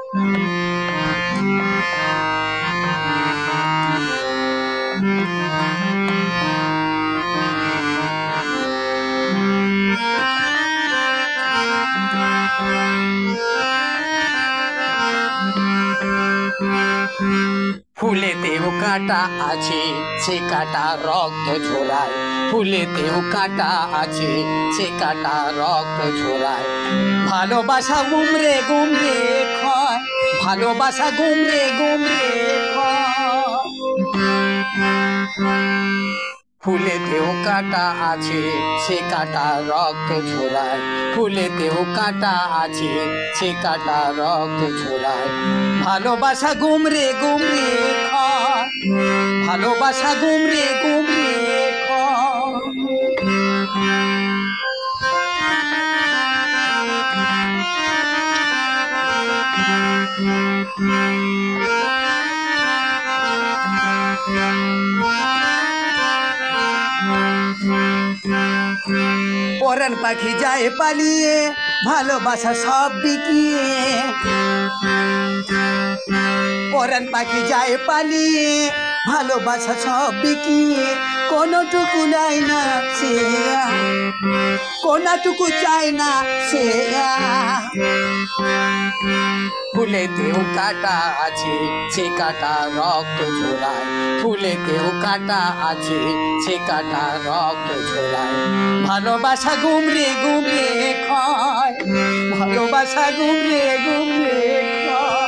ফুলেতেও কাঁটা আছে, সে কাঁটা রক্ত ঝরায়। ফুলেতেও কাঁটা আছে, সে কাঁটা রক্ত ঝরায়। ভালোবাসা গুমরে গুমরে ক্ষয়, ভালোবাসা গুমরে গুমরে ক্ষয়। ফুলেতেও কাঁটা আছে, সে কাঁটা রক্ত ঝরায়। ফুলেতেও কাঁটা আছে, সে কাঁটা রক্ত ঝরায়। ভালোবাসা গুমরে গুমরে ক্ষয়, ভালোবাসা গুমরে গুমরে পরাণ পাখি যায় পালিয়ে, ভালোবাসা সব বিকিয়ে। পরাণ পাখি যায় পালিয়ে, ভালোবাসা সব বিকিয়ে। কোনটুকু নাই না সে, কোনটুকু চায় না সে। ফুলেতেও কাঁটা আছে, সে কাঁটা রক্ত ঝরায়। ফুলেতেও কাঁটা আছে, সে কাঁটা রক্ত ঝরায়। ভালোবাসা গুমরে গুমরে ক্ষয়, ভালোবাসা গুমরে গুমরে ক্ষয়।